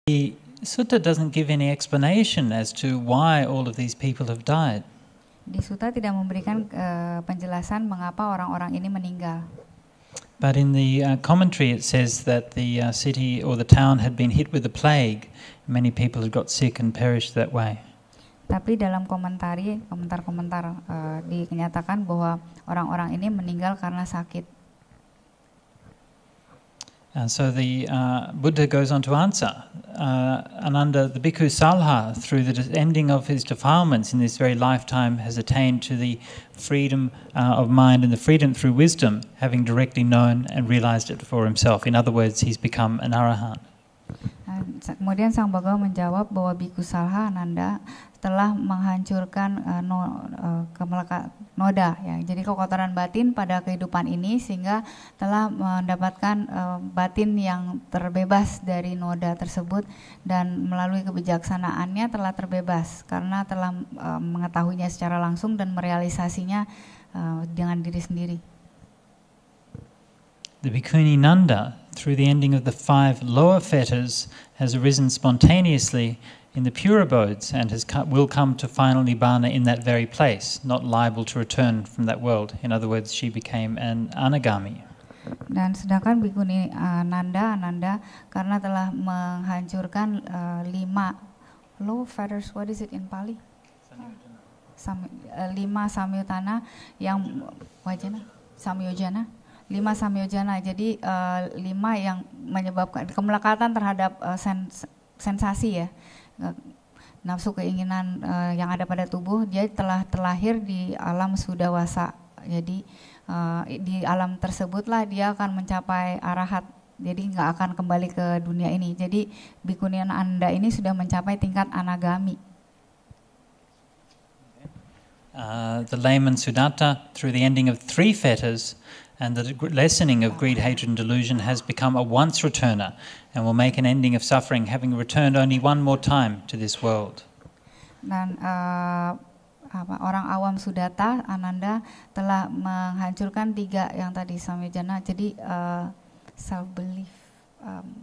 The sutta doesn't give any explanation as to why all of these people have died. Di sutta tidak memberikan penjelasan mengapa orang-orang ini meninggal. But in the commentary it says that the city or the town had been hit with the plague. Many people had got sick and perished that way. Tapi dalam komentar dinyatakan bahwa orang-orang ini meninggal karena sakit. So the Buddha goes on to answer, Ananda, the bhikkhu Salha, through the ending of his defilements in this very lifetime, has attained to the freedom of mind and the freedom through wisdom, having directly known and realized it for himself. In other words, he's become an arahant. Kemudian Sang Bhagawa menjawab bahwa bhikkhu Salha Ananda telah menghancurkan noda, ya. Jadi kekotoran batin pada kehidupan ini sehingga telah mendapatkan batin yang terbebas dari noda tersebut, dan melalui kebijaksanaannya telah terbebas karena telah mengetahuinya secara langsung dan merealisasinya dengan diri sendiri. The bhikkhuni Nanda, through the ending of the 5 lower fetters, has arisen spontaneously in the pure abodes and will come to final nibbana in that very place, not liable to return from that world. In other words, she became an anagami. Dan sedangkan bhikkhuni Ananda karena telah menghancurkan 5 low fetters, what is it in Pali? 5 samyutana yang wajana, samyojana. 5 samyojana, jadi 5 yang menyebabkan kemelekatan terhadap sensasi, ya, nafsu keinginan yang ada pada tubuh. Dia telah terlahir di alam sudawasa, jadi di alam tersebutlah dia akan mencapai arahat, jadi nggak akan kembali ke dunia ini. Jadi bhikkhuni Anda ini sudah mencapai tingkat anagami. The layman Sudatta, through the ending of 3 fetters and the lessening of greed, hatred and delusion, has become a once returner and will make an ending of suffering, having returned only one more time to this world. Dan orang awam Sudatta Ananda telah menghancurkan 3 yang tadi samyojana, jadi self belief,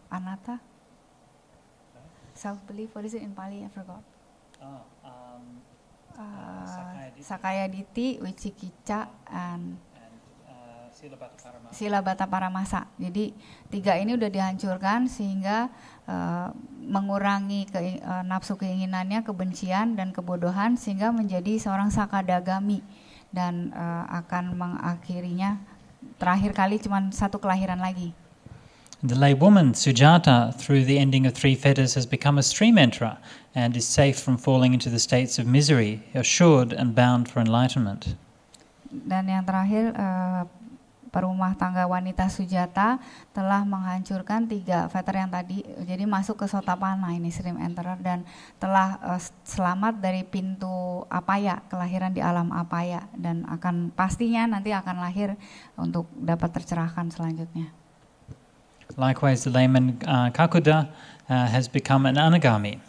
anatta, self belief, what is it in Pali? I forgot. Sakaya Ditti, Wicikicca, and Silabata Paramasa. Jadi 3 ini udah dihancurkan sehingga mengurangi nafsu keinginannya, kebencian dan kebodohan, sehingga menjadi seorang sakadagami dan akan mengakhirinya terakhir kali cuma 1 kelahiran lagi. The lay woman Sujata, through the ending of 3 fetters, has become a stream enterer and is safe from falling into the states of misery, assured and bound for enlightenment. Dan yang terakhir, perumah tangga wanita Sujata telah menghancurkan 3 fetter yang tadi, jadi masuk ke Sotapana, ini stream enterer, dan telah selamat dari pintu apaya, kelahiran di alam apaya, dan akan pastinya nanti akan lahir untuk dapat tercerahkan selanjutnya. Likewise, the layman Kakuda has become an anagami.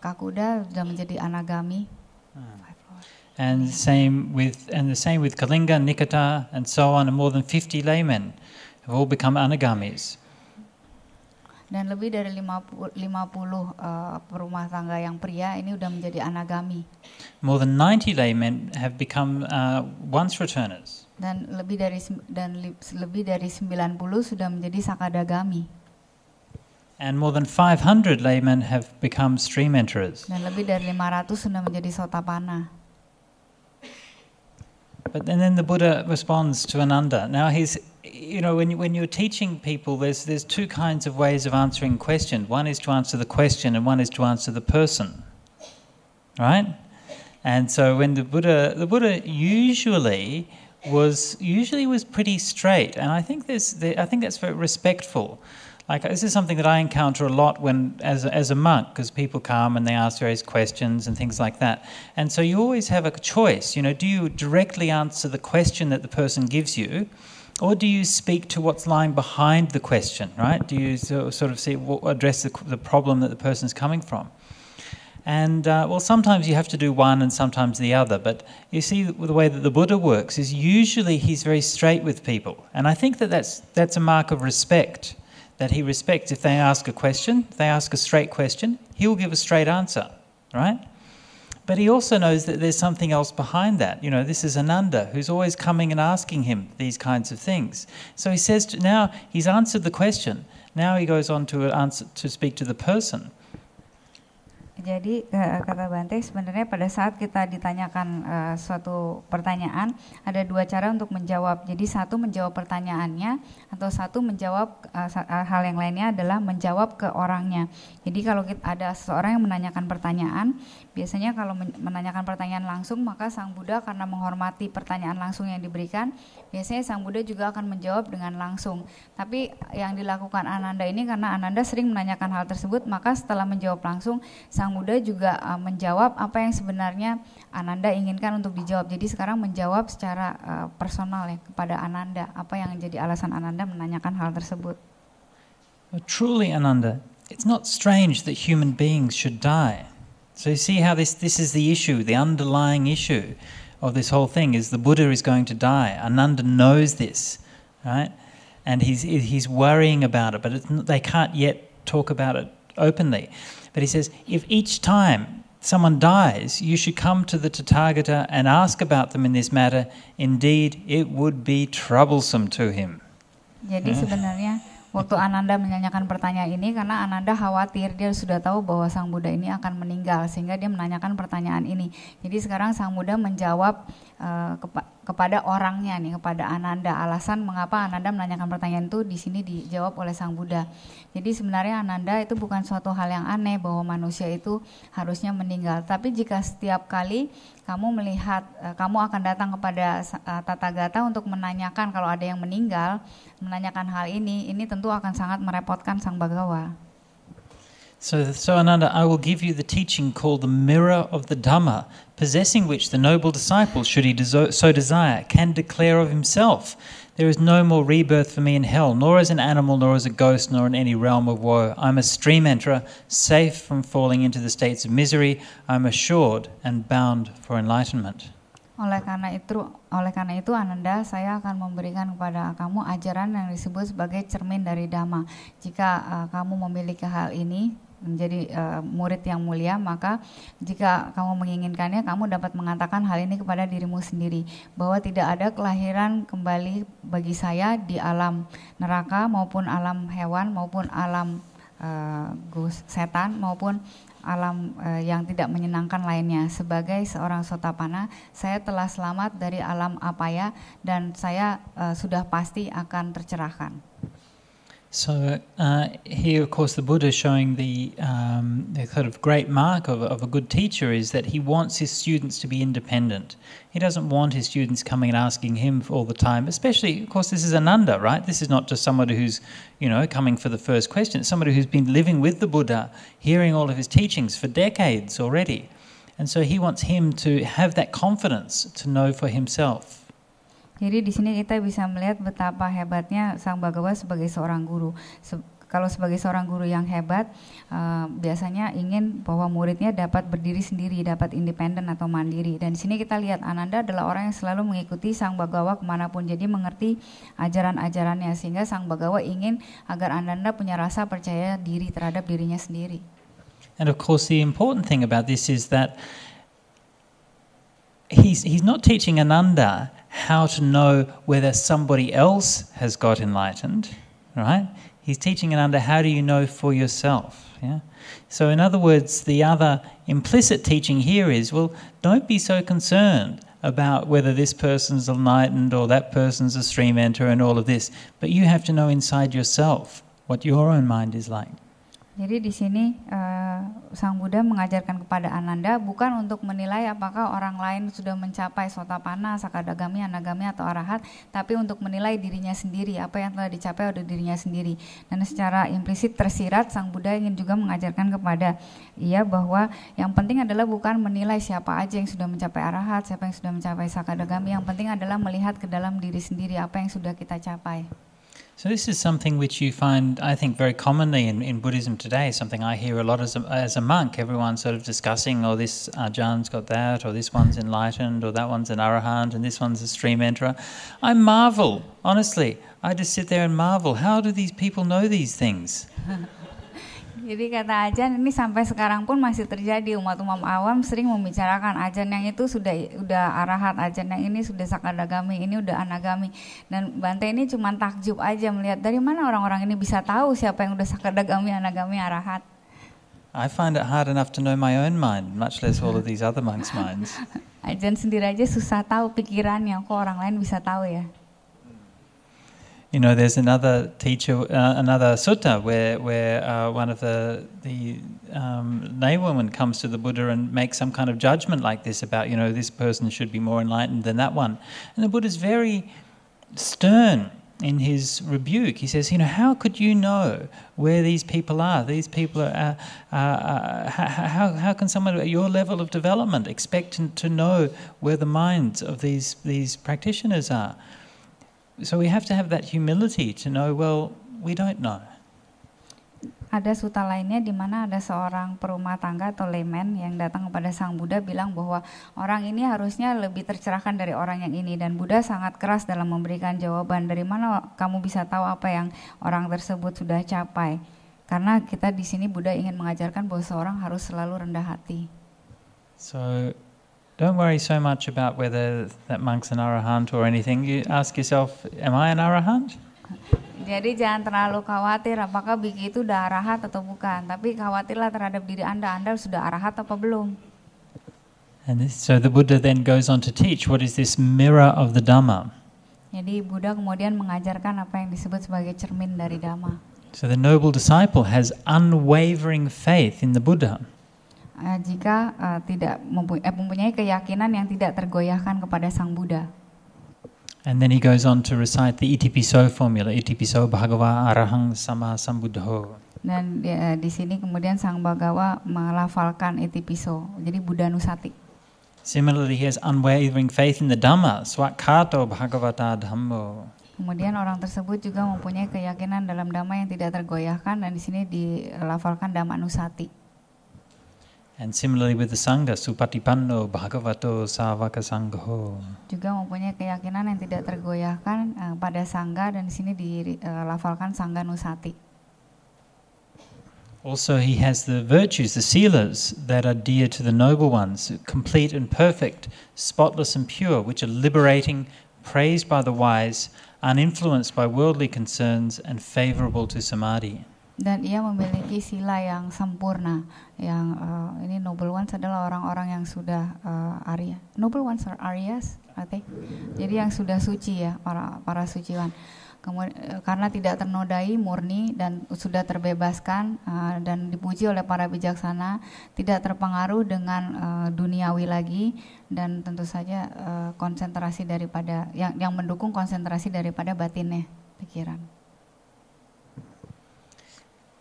Kakuda sudah menjadi anagami. And the same with Kalinga, Nikata, and so on, and more than 50 laymen have all become anagamis. Dan lebih dari 50 perumah tangga yang pria ini sudah menjadi anagami. More than 90 laymen have become once returners. Dan lebih dari 90 sudah menjadi sakadagami. And more than 500 laymen have become stream enterers. Dan lebih dari 500 sudah menjadi Sotapana. But then the Buddha responds to Ananda. Now when you're teaching people, there's 2 kinds of ways of answering questions. One is to answer the question, and one is to answer the person, right? And so when the Buddha usually was pretty straight, and I think that's very respectful. Like, this is something that I encounter a lot as a monk, because people come and they ask various questions and things like that. And so you always have a choice, do you directly answer the question that the person gives you, or do you speak to what's lying behind the question, right? Do you sort of address the problem that the person is coming from? And sometimes you have to do one and sometimes the other. But you see, the way that the Buddha works is usually he's very straight with people, and I think that's a mark of respect. that he respects. If they ask a question, if they ask a straight question, he'll give a straight answer, right? But he also knows that there's something else behind that. You know, this is Ananda, who's always coming and asking him these kinds of things. So he says, now he's answered the question. Now he goes on to speak to the person. Jadi kata Bante, sebenarnya pada saat kita ditanyakan suatu pertanyaan, ada dua cara untuk menjawab. Jadi satu menjawab pertanyaannya, atau satu menjawab hal yang lainnya adalah menjawab ke orangnya. Jadi kalau ada seseorang yang menanyakan pertanyaan, biasanya kalau menanyakan pertanyaan langsung, maka Sang Buddha karena menghormati pertanyaan langsung yang diberikan, biasanya Sang Buddha juga akan menjawab dengan langsung. Tapi yang dilakukan Ananda ini, karena Ananda sering menanyakan hal tersebut, maka setelah menjawab langsung, Sang Buddha juga menjawab apa yang sebenarnya Ananda inginkan untuk dijawab. Jadi sekarang menjawab secara personal ya kepada Ananda, apa yang jadi alasan Ananda menanyakan hal tersebut. Truly, Ananda, it's not strange that human beings should die. So you see how this is the issue, the underlying issue of this whole thing is the Buddha is going to die. Ananda knows this, right? And he's worrying about it, but they can't yet talk about it openly. But he says, if each time someone dies, you should come to the Tathagata and ask about them in this matter. Indeed, it would be troublesome to him. Jadi sebenarnya waktu Ananda menanyakan pertanyaan ini, karena Ananda khawatir, dia sudah tahu bahwa Sang Buddha ini akan meninggal, sehingga dia menanyakan pertanyaan ini. Jadi sekarang Sang Buddha menjawab kepada orangnya nih, kepada Ananda. Alasan mengapa Ananda menanyakan pertanyaan itu di sini dijawab oleh Sang Buddha. Jadi sebenarnya Ananda itu bukan suatu hal yang aneh bahwa manusia itu harusnya meninggal. Tapi jika setiap kali kamu melihat, kamu akan datang kepada Tathagata untuk menanyakan kalau ada yang meninggal, menanyakan hal ini tentu akan sangat merepotkan Sang Bhagawa. So Ananda, I will give you the teaching called the mirror of the Dhamma, possessing which the noble disciple, should he so desire, can declare of himself, there is no more rebirth for me in hell, nor as an animal, nor as a ghost, nor in any realm of woe. I'm a stream enterer, safe from falling into the states of misery. I'm assured and bound for enlightenment. Oleh karena itu Ananda, saya akan memberikan kepada kamu ajaran yang disebut sebagai cermin dari Dhamma. Jika kamu memiliki hal ini, menjadi murid yang mulia, maka jika kamu menginginkannya, kamu dapat mengatakan hal ini kepada dirimu sendiri, bahwa tidak ada kelahiran kembali bagi saya di alam neraka maupun alam hewan maupun alam setan maupun alam yang tidak menyenangkan lainnya. Sebagai seorang Sotapanna, saya telah selamat dari alam apaya dan saya sudah pasti akan tercerahkan. So here, of course, the Buddha showing the sort of great mark of a good teacher is that he wants his students to be independent. He doesn't want his students coming and asking him all the time. Especially, of course, this is Ananda, right? This is not just somebody who's, coming for the first question. It's somebody who's been living with the Buddha, hearing all of his teachings for decades already. And so he wants him to have that confidence to know for himself. Jadi di sini kita bisa melihat betapa hebatnya Sang Bhagawa sebagai seorang guru. Kalau sebagai seorang guru yang hebat, biasanya ingin bahwa muridnya dapat berdiri sendiri, dapat independen atau mandiri. Dan di sini kita lihat Ananda adalah orang yang selalu mengikuti Sang Bhagawa kemanapun, jadi mengerti ajaran-ajarannya, sehingga Sang Bhagawa ingin agar Ananda punya rasa percaya diri terhadap dirinya sendiri. And of course, the important thing about this is that he's not teaching Ananda how to know whether somebody else has got enlightened, right? He's teaching Ananda, how do you know for yourself? Yeah. So in other words, the other implicit teaching here is, well, don't be so concerned about whether this person's enlightened or that person's a stream enterer and all of this, but you have to know inside yourself what your own mind is like. Jadi di sini Sang Buddha mengajarkan kepada Ananda bukan untuk menilai apakah orang lain sudah mencapai Sotapanna, Sakadagami, Anagami atau Arahat, tapi untuk menilai dirinya sendiri, apa yang telah dicapai oleh dirinya sendiri. Dan secara implisit tersirat Sang Buddha ingin juga mengajarkan kepada ia bahwa yang penting adalah bukan menilai siapa aja yang sudah mencapai Arahat, siapa yang sudah mencapai Sakadagami. Yang penting adalah melihat ke dalam diri sendiri apa yang sudah kita capai. So this is something which you find, I think, very commonly in Buddhism today, something I hear a lot as a monk. Everyone's sort of discussing, oh, this Ajahn got that, or this one's enlightened, or that one's an arahant, and this one's a stream enterer. I marvel, honestly. I just sit there and marvel. How do these people know these things? Jadi kata Ajahn, ini sampai sekarang pun masih terjadi, umat-umat awam sering membicarakan Ajahn yang itu sudah arahat, Ajahn yang ini sudah sakadagami, ini udah anagami. Dan Bante ini cuma takjub aja melihat dari mana orang-orang ini bisa tahu siapa yang udah sakadagami, anagami, arahat. I find it hard enough to know my own mind, much less all of these other monks' minds. Ajahn sendiri aja susah tahu pikirannya, kok orang lain bisa tahu ya. You know, there's another teacher, another sutta where one of the laywomen comes to the Buddha and makes some kind of judgment like this about, you know, this person should be more enlightened than that one. And the Buddha's very stern in his rebuke. He says, you know, how could you know where these people are? These people are, how can someone at your level of development expect to know where the minds of these practitioners are? So we have to have that humility to know, well, we don't know. Ada sutta lainnya di mana ada seorang perumah tangga atau layman yang datang kepada Sang Buddha bilang bahwa orang ini harusnya lebih tercerahkan dari orang yang ini, dan Buddha sangat keras dalam memberikan jawaban, dari mana kamu bisa tahu apa yang orang tersebut sudah capai? Karena kita di sini Buddha ingin mengajarkan bahwa seorang harus selalu rendah hati. So don't worry so much about whether that monk's an arahant or anything. You ask yourself, am I an arahant? Jadi jangan terlalu khawatir apakah Biki itu udah arahat atau bukan. Tapi khawatirlah terhadap diri Anda sudah arahat apa belum. And so the Buddha then goes on to teach what is this mirror of the Dhamma. Jadi Buddha kemudian mengajarkan apa yang disebut sebagai cermin dari Dhamma. So the noble disciple has unwavering faith in the Buddha. Jika tidak mempunyai keyakinan yang tidak tergoyahkan kepada Sang Buddha. And then he goes on to recite the Itipiso formula, Itipiso Bhagava Arahang Sama Sambuddho. Dan di sini kemudian Sang Bhagawa melafalkan Itipiso, jadi Buddha Nusati. Similarly, he has unwavering faith in the Dhamma, Swakhato Bhagavata Dhammo. Kemudian orang tersebut juga mempunyai keyakinan dalam Dhamma yang tidak tergoyahkan, dan di sini dilafalkan Dhamma Nusati. And similarly with the Sangha, Supatipanno Bhagavato Savaka Sangho. Juga mempunyai keyakinan yang tidak tergoyahkan pada Sangha, dan di sini dilafalkan Sangha Nusati. Also he has the virtues, the silas, that are dear to the noble ones, complete and perfect, spotless and pure, which are liberating, praised by the wise, uninfluenced by worldly concerns, and favorable to samadhi. Dan ia memiliki sila yang sempurna. Yang ini noble ones adalah orang-orang yang sudah Arya. Noble ones are Aryas, jadi yang sudah suci ya, para suciwan. Kemudian, karena tidak ternodai, murni dan sudah terbebaskan dan dipuji oleh para bijaksana, tidak terpengaruh dengan duniawi lagi, dan tentu saja konsentrasi daripada yang mendukung konsentrasi daripada batinnya, pikiran.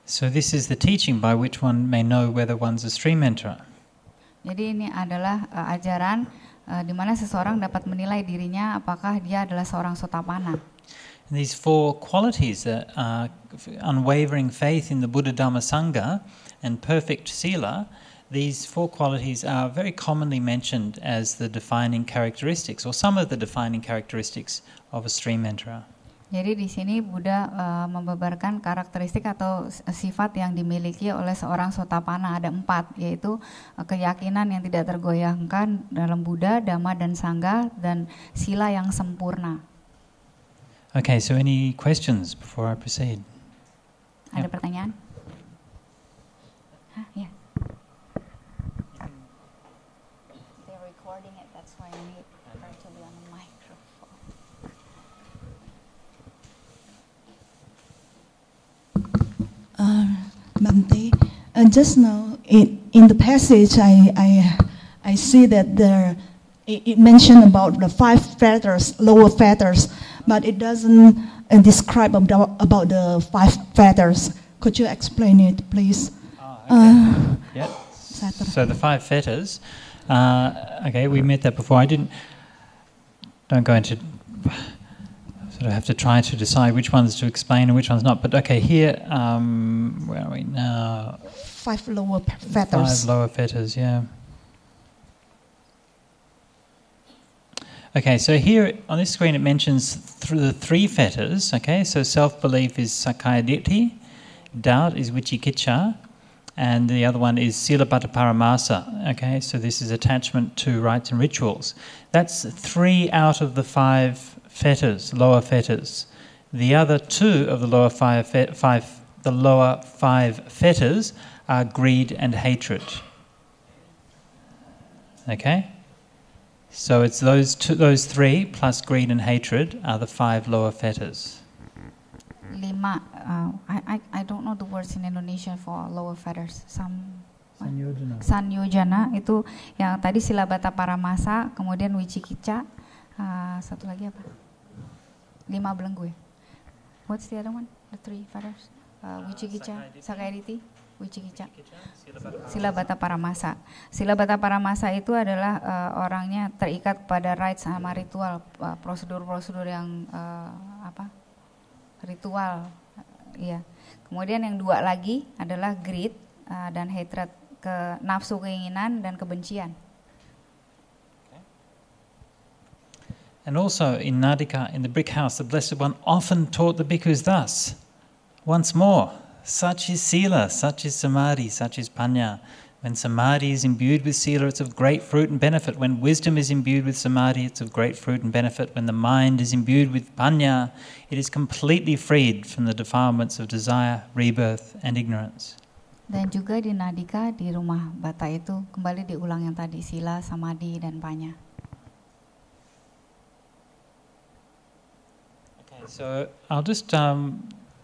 So this is the teaching by which one may know whether one's a stream enterer. Jadi ini adalah ajaran di mana seseorang dapat menilai dirinya apakah dia adalah seorang sotapanna. These four qualities, unwavering faith in the Buddha Dhamma Sangha and perfect sila, these four qualities are very commonly mentioned as the defining characteristics, or some of the defining characteristics of a stream enterer. Jadi di sini Buddha membeberkan karakteristik atau sifat yang dimiliki oleh seorang sotapanna, ada 4, yaitu keyakinan yang tidak tergoyahkan dalam Buddha, Dhamma dan Sangha, dan sila yang sempurna. Okay, so any questions before I proceed? Ada pertanyaan? Ya. They're recording it, that's why I need her to be on the microphone. Bhante, just now in the passage I see that it mentioned about the 5 feathers, lower feathers, but it doesn't describe about the 5 feathers. Could you explain it, please? Okay. Yeah. So the 5 fetters. Okay, we met that before. Don't go into sort sort of have to try to decide which ones to explain and which ones not. But okay, here, where are we now? 5 lower fetters. 5 lower fetters, yeah. Okay, so here on this screen it mentions the 3 fetters. Okay, so self-belief is sakkaya ditthi, doubt is vicikiccha, and the other one is silabbata. Okay, so this is attachment to rites and rituals. That's 3 out of the 5 fetters, lower fetters. The other 2 of the lower 5 fetters are greed and hatred. Okay, so it's those 3 plus greed and hatred are the 5 lower fetters. 5, I don't know the words in Indonesia for lower fetters. Sanyojana itu yang tadi silabbata paramasa, kemudian vicikiccha, satu lagi apa? 5 belenggu ya. What's the other one? The 3 fetters? Vicikiccha, sakkaya ditthi, vicikiccha, silabbata paramasa. Silabbata paramasa itu adalah orangnya terikat pada rites sama ritual, prosedur-prosedur yang ritual, ya. Kemudian yang 2 lagi adalah greed dan hatred, nafsu keinginan dan kebencian. And also in Nadika, in the brick house, the Blessed One often taught the bhikkhus thus. Once more, such is sila, such is samadhi, such is panya. When samadhi is imbued with sila, it's of great fruit and benefit. When wisdom is imbued with samadhi, it's of great fruit and benefit. When the mind is imbued with panya, it is completely freed from the defilements of desire, rebirth, and ignorance. Dan juga di Nadika, di rumah bata itu kembali diulang yang tadi, sila, samadhi, dan panya. Okay, so I'll just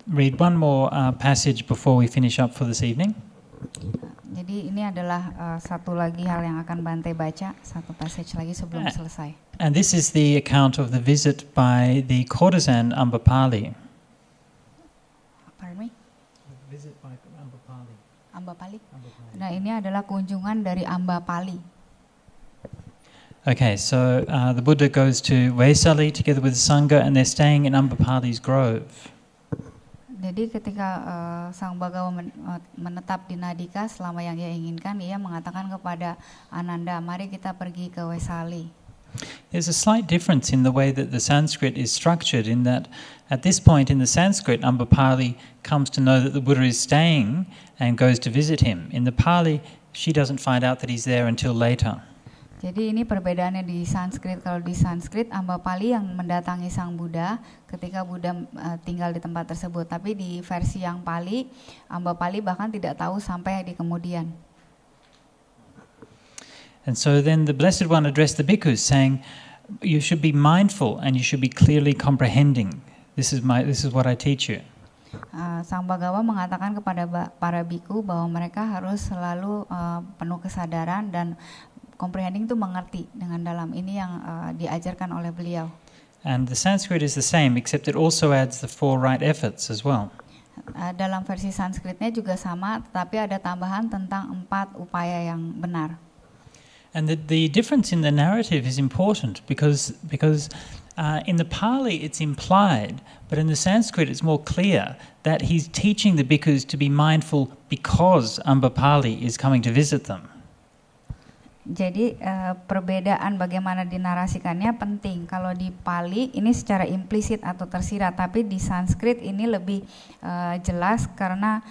read one more passage before we finish up for this evening. Jadi ini adalah satu lagi hal yang akan Bante baca, satu passage lagi sebelum selesai. And this is the account of the visit by the courtesan Ambapali. Pardon me? Visit by Ambapali. Ambapali? Nah, ini adalah kunjungan dari Ambapali. Okay, so the Buddha goes to Vesali together with the Sangha, and they're staying in Ambapali's grove. Jadi ketika Sang Bhagawa menetap di Nadika selama yang ia inginkan, ia mengatakan kepada Ananda, mari kita pergi ke Vesali. There's a slight difference in the way that the Sanskrit is structured, in that at this point in the Sanskrit, Ambapali comes to know that the Buddha is staying and goes to visit him. In the Pali, she doesn't find out that he's there until later. Jadi ini perbedaannya di Sanskrit. Kalau di Sanskrit, Ambapali yang mendatangi Sang Buddha ketika Buddha tinggal di tempat tersebut. Tapi di versi yang Pali, Ambapali bahkan tidak tahu sampai di kemudian. And so then the Blessed One addressed the bhikkhus, saying, you should be mindful and you should be clearly comprehending. This is what I teach you. Sang Bhagawa mengatakan kepada para bhikkhu bahwa mereka harus selalu penuh kesadaran dan comprehending itu mengerti dengan dalam. Ini yang diajarkan oleh beliau. And the Sanskrit is the same, except it also adds the 4 right efforts as well. Dalam versi Sanskritnya juga sama, tetapi ada tambahan tentang 4 upaya yang benar. And the difference in the narrative is important because in the Pali it's implied, but in the Sanskrit it's more clear that he's teaching the bhikkhus to be mindful because Ambapali is coming to visit them. Jadi perbedaan bagaimana dinarasikannya penting. Kalau di Pali ini secara implisit atau tersirat, tapi di Sanskrit ini lebih jelas karena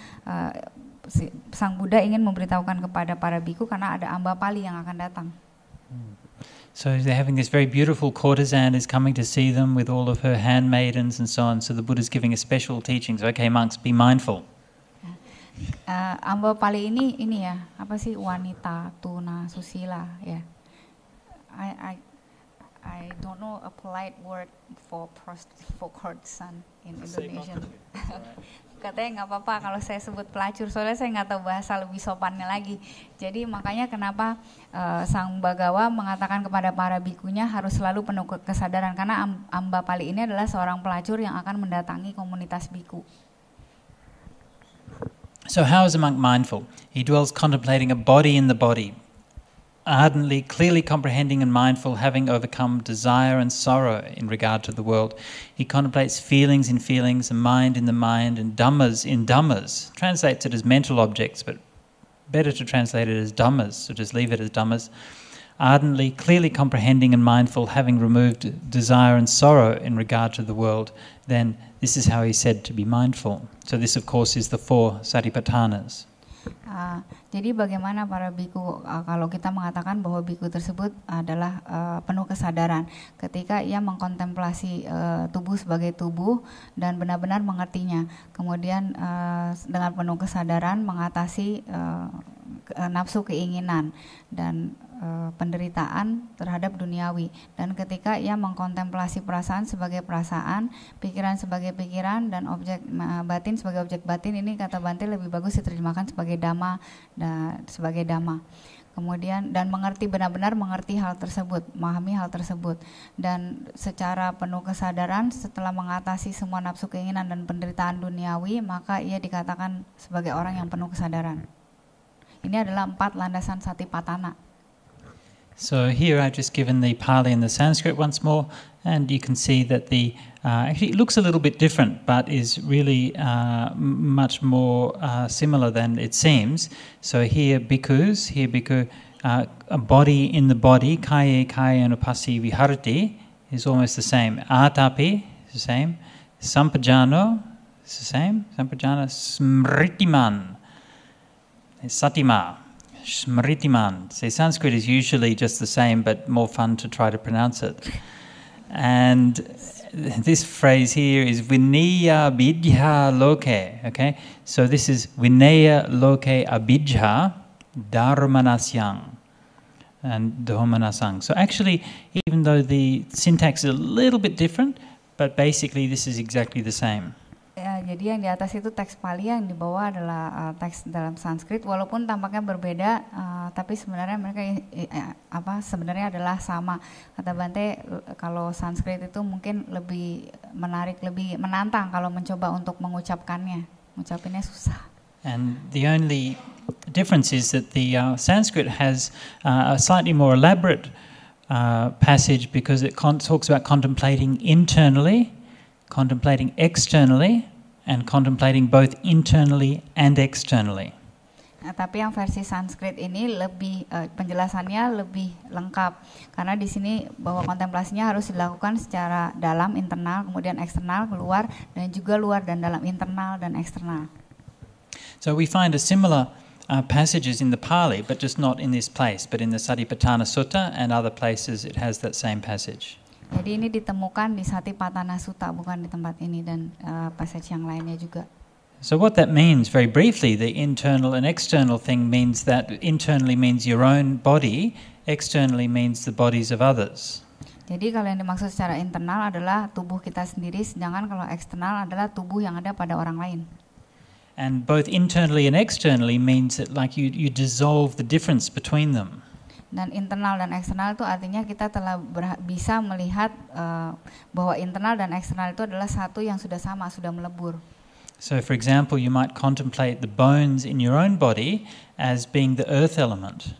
Sang Buddha ingin memberitahukan kepada para bhikkhu karena ada Ambapali yang akan datang. So they're having this very beautiful courtesan is coming to see them with all of her handmaidens and so on. So the Buddha's giving a special teaching. So, okay, monks, be mindful. Ambapali ini ya, apa sih, wanita tuna susila ya. I don't know a polite word for courtesan in Indonesian. Katanya nggak apa-apa kalau saya sebut pelacur, soalnya saya nggak tahu bahasa lebih sopannya lagi. Jadi makanya kenapa Sang Bhagawa mengatakan kepada para bhikkunya harus selalu penuh kesadaran, karena Ambapali ini adalah seorang pelacur yang akan mendatangi komunitas bhikkhu. So how is a monk mindful? He dwells contemplating a body in the body. ardently, clearly comprehending and mindful, having overcome desire and sorrow in regard to the world. He contemplates feelings in feelings, and mind in the mind, and dhammas in dhammas. Translates it as mental objects, but better to translate it as dhammas, so just leave it as dhammas. Ardently, clearly comprehending and mindful, having removed desire and sorrow in regard to the world, then this is how he's said to be mindful. So this, of course, is the 4 satipatthanas. Jadi bagaimana para biku kalau kita mengatakan bahwa biku tersebut adalah penuh kesadaran ketika ia mengkontemplasi tubuh sebagai tubuh dan benar-benar mengertinya, kemudian dengan penuh kesadaran mengatasi nafsu keinginan dan penderitaan terhadap duniawi, dan ketika ia mengkontemplasi perasaan sebagai perasaan, pikiran sebagai pikiran, dan objek batin sebagai objek batin, ini kata Bante lebih bagus diterjemahkan sebagai dhamma dan sebagai dhamma. Kemudian dan mengerti, benar-benar mengerti hal tersebut, memahami hal tersebut, dan secara penuh kesadaran setelah mengatasi semua nafsu keinginan dan penderitaan duniawi, maka ia dikatakan sebagai orang yang penuh kesadaran. Ini adalah 4 landasan satipatthana. So here I've just given the Pali and the Sanskrit once more, and you can see that the actually it looks a little bit different, but is really much more similar than it seems. So here bhikkhu, a body in the body, kaya anupassi viharati, is almost the same. Atapi is the same. Sampajano is the same. Sampajana smritiman, satima. Smritiman. So Sanskrit is usually just the same, but more fun to try to pronounce it. And this phrase here is Vinaya Bidya Loke. Okay, so this is Vinaya Loke Abidya Dharmanasyang and Dhomanasang. So actually, even though the syntax is a little bit different, but basically this is exactly the same. Ya, jadi yang di atas itu teks Pali, yang di bawah adalah teks dalam Sanskrit, walaupun tampaknya berbeda, tapi sebenarnya mereka sebenarnya adalah sama. Kata Bante, kalau Sanskrit itu mungkin lebih menarik, lebih menantang kalau mencoba untuk mengucapkannya. Mengucapinnya susah. And the only difference is that the Sanskrit has a slightly more elaborate passage, because it talks about contemplating internally, contemplating externally, and contemplating both internally and externally. Nah, tapi yang versi Sanskrit ini lebih penjelasannya lebih lengkap, karena di sini bahwa kontemplasinya harus dilakukan secara dalam, internal, kemudian eksternal, keluar, dan juga luar dan dalam, internal dan eksternal. So we find a similar passages in the Pali, but just not in this place, but in the Satipatthana Sutta and other places it has that same passage. Jadi ini ditemukan di Satipatthana Sutta, bukan di tempat ini, dan passage yang lainnya juga. So what that means, very briefly, the internal and external thing means that internally means your own body, externally means the bodies of others. Jadi kalau yang dimaksud secara internal adalah tubuh kita sendiri, sedangkan kalau eksternal adalah tubuh yang ada pada orang lain. And both internally and externally means that like you dissolve the difference between them. Dan internal dan eksternal itu artinya kita telah bisa melihat bahwa internal dan eksternal itu adalah satu yang sudah sama, sudah melebur. So for example, you might contemplate the bones in your own body as being the earth element.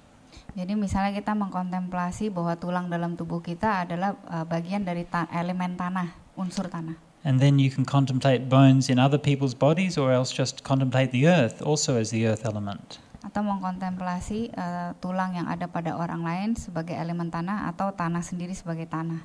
Jadi misalnya kita mengkontemplasi bahwa tulang dalam tubuh kita adalah bagian dari elemen tanah, unsur tanah. And then you can contemplate bones in other people's bodies, or else just contemplate the earth also as the earth element. Atau mengkontemplasi tulang yang ada pada orang lain sebagai elemen tanah, atau tanah sendiri sebagai tanah.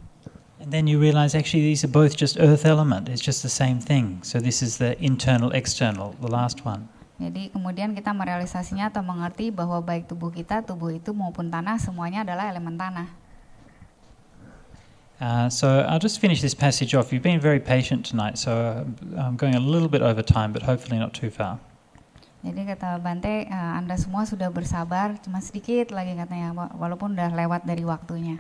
And then you realize actually these are both just earth element. It's just the same thing. So this is the internal, external, the last one. Jadi kemudian kita merealisasinya atau mengerti bahwa baik tubuh kita, tubuh itu maupun tanah, semuanya adalah elemen tanah. So I'll just finish this passage off. You've been very patient tonight, so I'm going a little bit over time, but hopefully not too far. Jadi kata Bante, Anda semua sudah bersabar, cuma sedikit lagi katanya, walaupun udah lewat dari waktunya.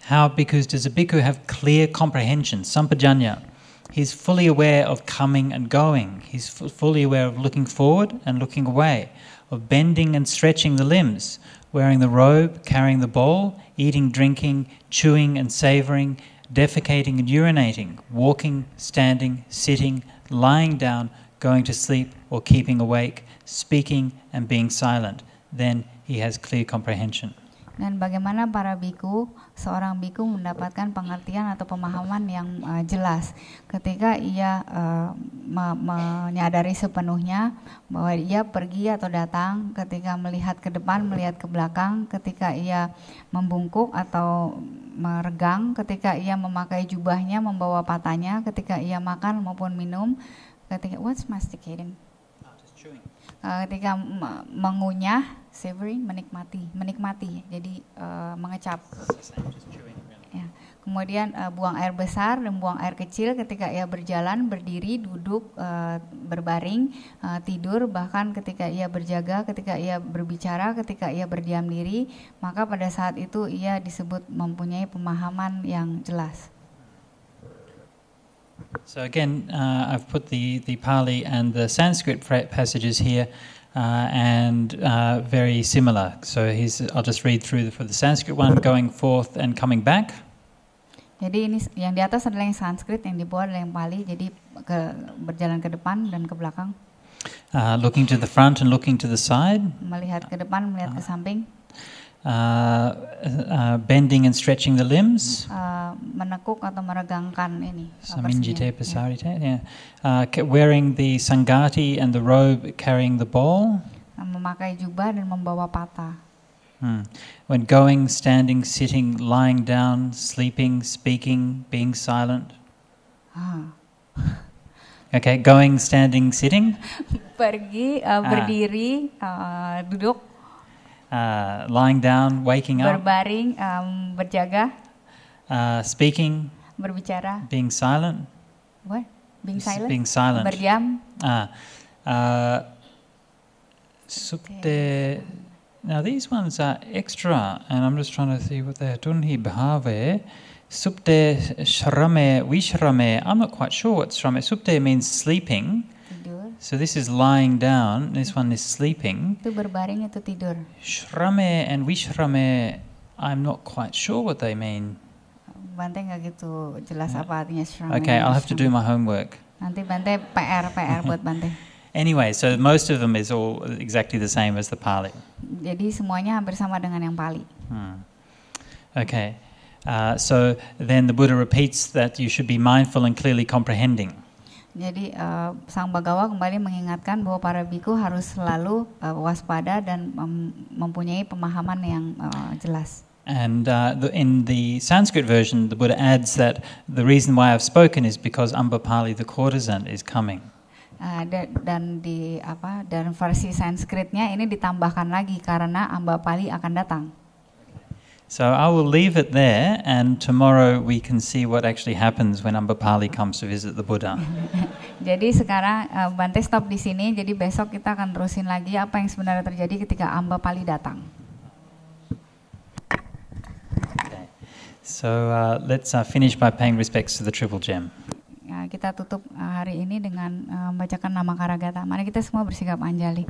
How? Because does a bhikkhu have clear comprehension, sampajanya? He's fully aware of coming and going. He's fully aware of looking forward and looking away, of bending and stretching the limbs, wearing the robe, carrying the bowl, eating, drinking, chewing and savouring, defecating and urinating, walking, standing, sitting, lying down, going to sleep or keeping awake, speaking and being silent. Then he has clear comprehension. Dan bagaimana para biku, seorang biku mendapatkan pengertian atau pemahaman yang jelas ketika ia menyadari sepenuhnya bahwa ia pergi atau datang, ketika melihat ke depan, melihat ke belakang, ketika ia membungkuk atau meregang, ketika ia memakai jubahnya, membawa patanya, ketika ia makan maupun minum, ketika what's masticating? Ketika mengunyah, savoring, menikmati, jadi mengecap. Ya. Kemudian buang air besar dan buang air kecil ketika ia berjalan, berdiri, duduk, berbaring, tidur, bahkan ketika ia berjaga, ketika ia berbicara, ketika ia berdiam diri, maka pada saat itu ia disebut mempunyai pemahaman yang jelas. So again, I've put the Pali and the Sanskrit passages here, and very similar. So I'll just read through for the Sanskrit one, going forth and coming back. Jadi ini yang di atas adalah yang Sanskrit, yang di bawah adalah yang Pali. Jadi berjalan ke depan dan ke belakang. Looking to the front and looking to the side. Melihat ke depan, melihat ke samping. Bending and stretching the limbs. Menekuk atau meregangkan ini. Saminjite pasarite. Yeah. Wearing the sangati and the robe, carrying the bowl. Memakai jubah dan membawa pata. When going, standing, sitting, lying down, sleeping, speaking, being silent. Okay, going, standing, sitting. Pergi, berdiri, duduk. Lying down, waking up. Berbaring, berjaga. Speaking. Berbicara. Being silent. What? Being silent? Being silent. Berdiam. Supte. Now these ones are extra, and I'm just trying to see what they are. Tunhi bhave. Supte shrame, vishrame. I'm not quite sure what shrame. Supte means sleeping. Tidur. So this is lying down. This one is sleeping. Itu berbaring, itu tidur. Shrame and vishrame, I'm not quite sure what they mean. Bante nggak gitu jelas apa artinya shrame. Okay, I'll have to do my homework. Nanti Bante PR buat Bante. Anyway, so most of them is all exactly the same as the Pali. Jadi semuanya hampir sama dengan yang Pali. Okay, so then the Buddha repeats that you should be mindful and clearly comprehending. Jadi Sang Bhagawa kembali mengingatkan bahwa para biku harus selalu waspada dan mempunyai pemahaman yang jelas. And in the Sanskrit version, the Buddha adds that the reason why I've spoken is because Ambapali, the courtesan, is coming. Dan dan versi Sanskritnya ini ditambahkan lagi karena Ambapali akan datang. So I will leave it there, and tomorrow we can see what actually happens when Ambapali comes to visit the Buddha. Jadi sekarang Bante stop di sini. Jadi besok kita akan terusin lagi apa yang sebenarnya terjadi ketika Ambapali datang. Okay. So let's finish by paying respects to the Triple Gem. Kita tutup hari ini dengan membacakan nama Karagata. Mari kita semua bersikap anjali.